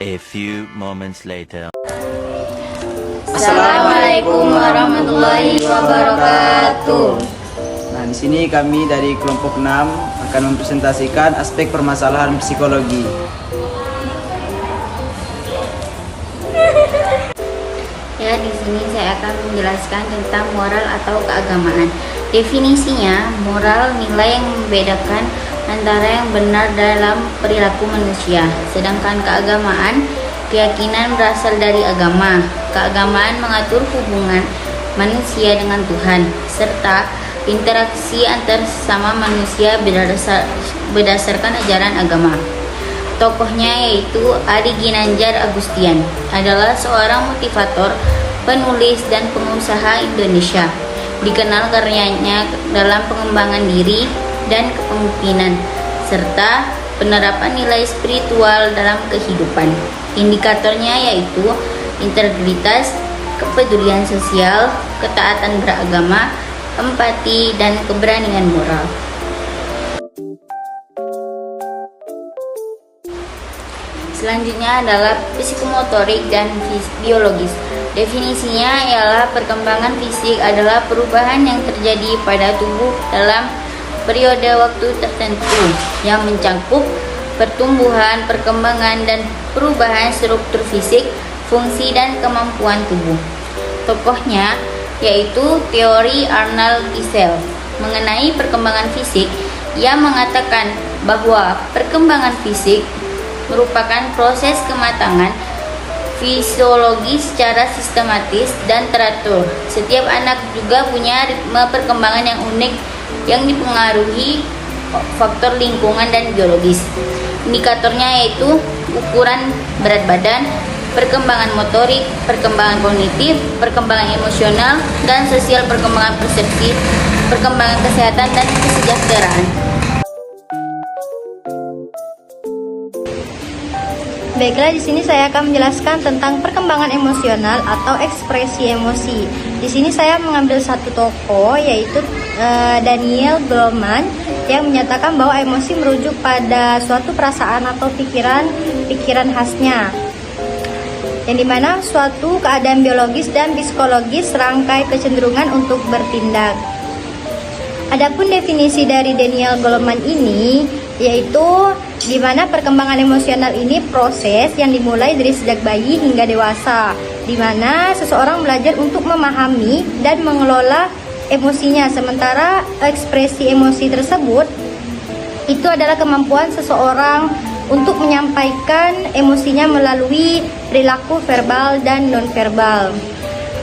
A few moments later. Assalamualaikum warahmatullahi wabarakatuh. Nah, di sini kami dari kelompok 6 akan mempresentasikan aspek permasalahan psikologi. Ya, di sini saya akan menjelaskan tentang moral atau keagamaan. Definisinya, moral nilai yang membedakan antara yang benar dalam perilaku manusia. Sedangkan keagamaan, keyakinan berasal dari agama. Keagamaan mengatur hubungan manusia dengan Tuhan, serta interaksi antar sesama manusia berdasarkan ajaran agama. Tokohnya yaitu Adi Ginanjar Agustian, adalah seorang motivator, penulis, dan pengusaha Indonesia. Dikenal karyanya dalam pengembangan diri dan kepemimpinan, serta penerapan nilai spiritual dalam kehidupan. Indikatornya yaitu integritas, kepedulian sosial, ketaatan beragama, empati, dan keberanian moral. Selanjutnya adalah psikomotorik dan biologis. Definisinya ialah perkembangan fisik adalah perubahan yang terjadi pada tubuh dalam periode waktu tertentu yang mencakup pertumbuhan, perkembangan, dan perubahan struktur fisik, fungsi, dan kemampuan tubuh. Tokohnya yaitu teori Arnold Wiesel mengenai perkembangan fisik. Ia mengatakan bahwa perkembangan fisik merupakan proses kematangan fisiologi secara sistematis dan teratur. Setiap anak juga punya ritme perkembangan yang unik yang dipengaruhi faktor lingkungan dan biologis. Indikatornya yaitu ukuran berat badan, perkembangan motorik, perkembangan kognitif, perkembangan emosional, dan sosial, perkembangan persepsi, perkembangan kesehatan, dan kesejahteraan. Baiklah, di sini saya akan menjelaskan tentang perkembangan emosional atau ekspresi emosi. Di sini saya mengambil satu tokoh yaitu Daniel Goleman yang menyatakan bahwa emosi merujuk pada suatu perasaan atau pikiran khasnya, yang dimana suatu keadaan biologis dan psikologis serangkai kecenderungan untuk bertindak. Adapun definisi dari Daniel Goleman ini yaitu di mana perkembangan emosional ini proses yang dimulai dari sejak bayi hingga dewasa, di mana seseorang belajar untuk memahami dan mengelola emosinya, sementara ekspresi emosi tersebut itu adalah kemampuan seseorang untuk menyampaikan emosinya melalui perilaku verbal dan nonverbal.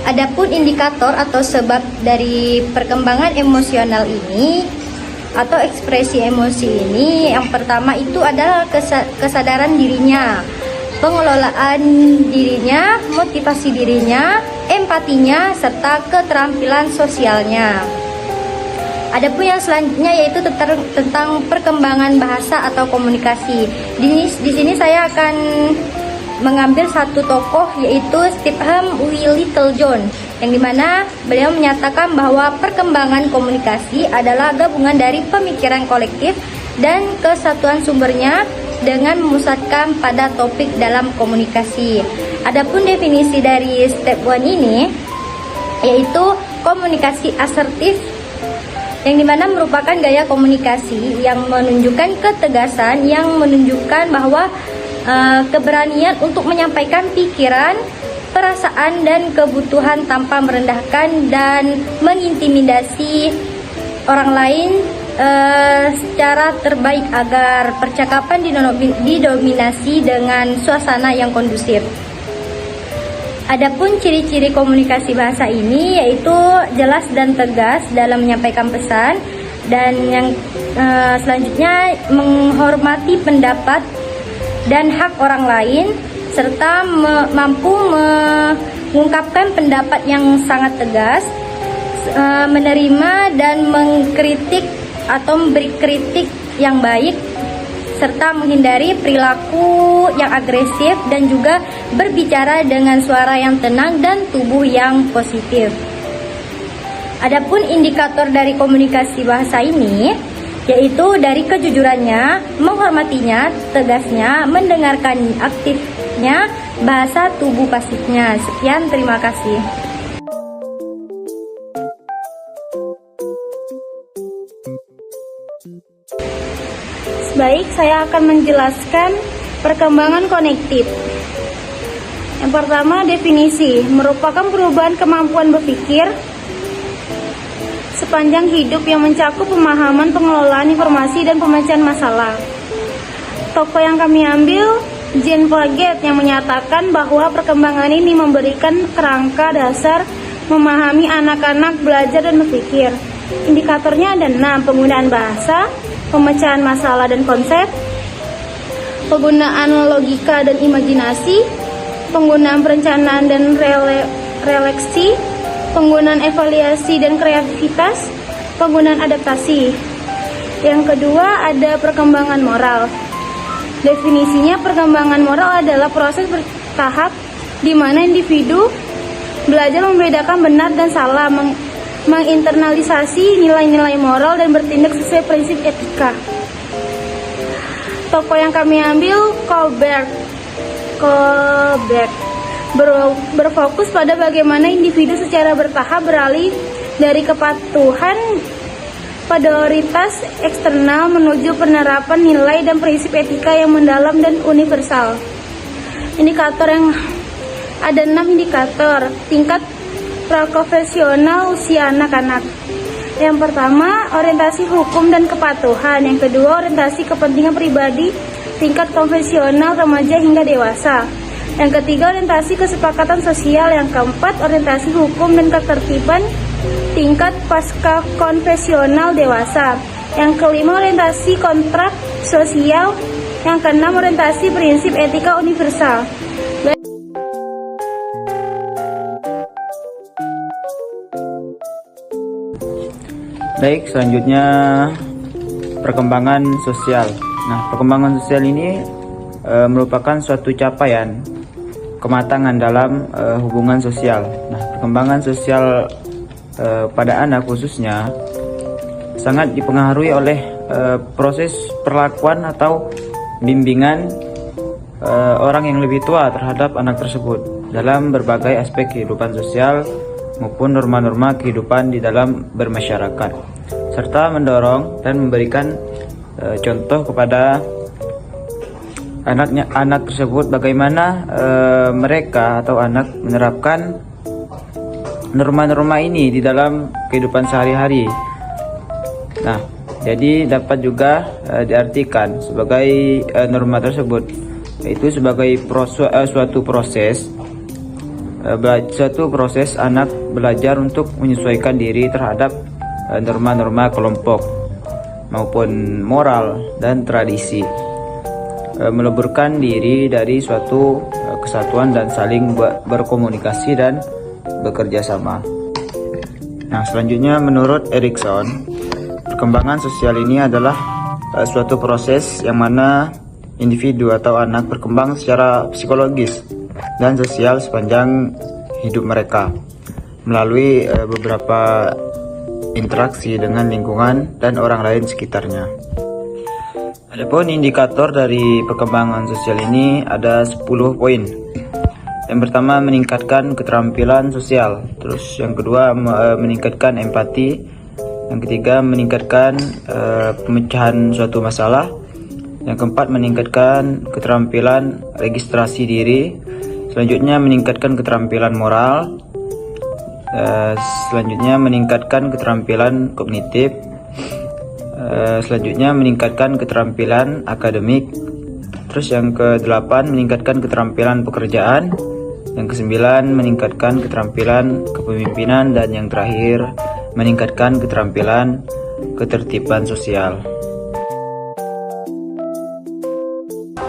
Adapun indikator atau sebab dari perkembangan emosional ini atau ekspresi emosi ini, yang pertama itu adalah kesadaran dirinya, pengelolaan dirinya, motivasi dirinya, empatinya, serta keterampilan sosialnya. Adapun yang selanjutnya yaitu tentang perkembangan bahasa atau komunikasi. Di sini saya akan mengambil satu tokoh yaitu Stephen W. Littlejohn, yang dimana beliau menyatakan bahwa perkembangan komunikasi adalah gabungan dari pemikiran kolektif dan kesatuan sumbernya dengan memusatkan pada topik dalam komunikasi. Adapun definisi dari step 1 ini yaitu komunikasi asertif, yang dimana merupakan gaya komunikasi yang menunjukkan ketegasan, yang menunjukkan bahwa keberanian untuk menyampaikan pikiran, perasaan, dan kebutuhan tanpa merendahkan dan mengintimidasi orang lain secara terbaik agar percakapan didominasi dengan suasana yang kondusif. Adapun ciri-ciri komunikasi bahasa ini yaitu jelas dan tegas dalam menyampaikan pesan, dan yang selanjutnya menghormati pendapat dan hak orang lain, serta mampu mengungkapkan pendapat yang sangat tegas, menerima dan mengkritik atau memberi kritik yang baik, serta menghindari perilaku yang agresif, dan juga berbicara dengan suara yang tenang dan tubuh yang positif. Adapun indikator dari komunikasi bahasa ini yaitu dari kejujurannya, menghormatinya, tegasnya, mendengarkan aktifnya, bahasa tubuh pasifnya. Sekian, terima kasih. Baik, saya akan menjelaskan perkembangan konektif. Yang pertama, definisi merupakan perubahan kemampuan berpikir sepanjang hidup yang mencakup pemahaman, pengelolaan informasi, dan pemecahan masalah. Tokoh yang kami ambil, Jean Piaget, yang menyatakan bahwa perkembangan ini memberikan kerangka dasar memahami anak-anak belajar dan berpikir. Indikatornya ada 6: penggunaan bahasa, pemecahan masalah dan konsep, penggunaan logika dan imajinasi, penggunaan perencanaan dan refleksi, penggunaan evaluasi dan kreativitas, penggunaan adaptasi. Yang kedua ada perkembangan moral. Definisinya, perkembangan moral adalah proses bertahap di mana individu belajar membedakan benar dan salah, menginternalisasi nilai-nilai moral dan bertindak sesuai prinsip etika. Tokoh yang kami ambil, Colbert berfokus pada bagaimana individu secara bertahap beralih dari kepatuhan pada otoritas eksternal menuju penerapan nilai dan prinsip etika yang mendalam dan universal. Indikator yang ada 6 indikator tingkat praprofesional usia anak-anak. Yang pertama, orientasi hukum dan kepatuhan. Yang kedua, orientasi kepentingan pribadi tingkat konvensional remaja hingga dewasa. Yang ketiga, orientasi kesepakatan sosial. Yang keempat, orientasi hukum dan ketertiban tingkat pasca konvensional dewasa. Yang kelima, orientasi kontrak sosial. Yang keenam, orientasi prinsip etika universal. Baik, selanjutnya perkembangan sosial. Nah, perkembangan sosial ini merupakan suatu capaian kematangan dalam hubungan sosial. Nah, perkembangan sosial pada anak khususnya sangat dipengaruhi oleh proses perlakuan atau bimbingan orang yang lebih tua terhadap anak tersebut dalam berbagai aspek kehidupan sosial maupun norma-norma kehidupan di dalam bermasyarakat, serta mendorong dan memberikan contoh kepada anak tersebut bagaimana mereka atau anak menerapkan norma-norma ini di dalam kehidupan sehari-hari. Nah, jadi dapat juga diartikan sebagai norma tersebut, yaitu sebagai suatu proses anak belajar untuk menyesuaikan diri terhadap norma-norma kelompok maupun moral dan tradisi, meleburkan diri dari suatu kesatuan dan saling berkomunikasi dan bekerja sama. Nah, selanjutnya menurut Erikson, perkembangan sosial ini adalah suatu proses yang mana individu atau anak berkembang secara psikologis dan sosial sepanjang hidup mereka melalui beberapa interaksi dengan lingkungan dan orang lain sekitarnya. Adapun indikator dari perkembangan sosial ini ada 10 poin. Yang pertama, meningkatkan keterampilan sosial. Terus yang kedua, meningkatkan empati. Yang ketiga, meningkatkan pemecahan suatu masalah. Yang keempat, meningkatkan keterampilan registrasi diri. Selanjutnya, meningkatkan keterampilan moral. Selanjutnya, meningkatkan keterampilan kognitif. Selanjutnya, meningkatkan keterampilan akademik. Terus yang ke-8, meningkatkan keterampilan pekerjaan. Yang ke-9, meningkatkan keterampilan kepemimpinan. Dan yang terakhir, meningkatkan keterampilan ketertiban sosial.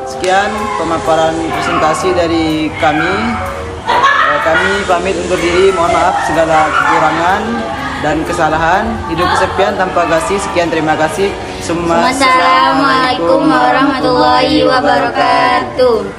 Sekian pemaparan presentasi dari kami. Kami pamit undur diri, mohon maaf segala kekurangan dan kesalahan. Hidup kesepian tanpa kasih. Sekian, terima kasih. Assalamualaikum warahmatullahi wabarakatuh.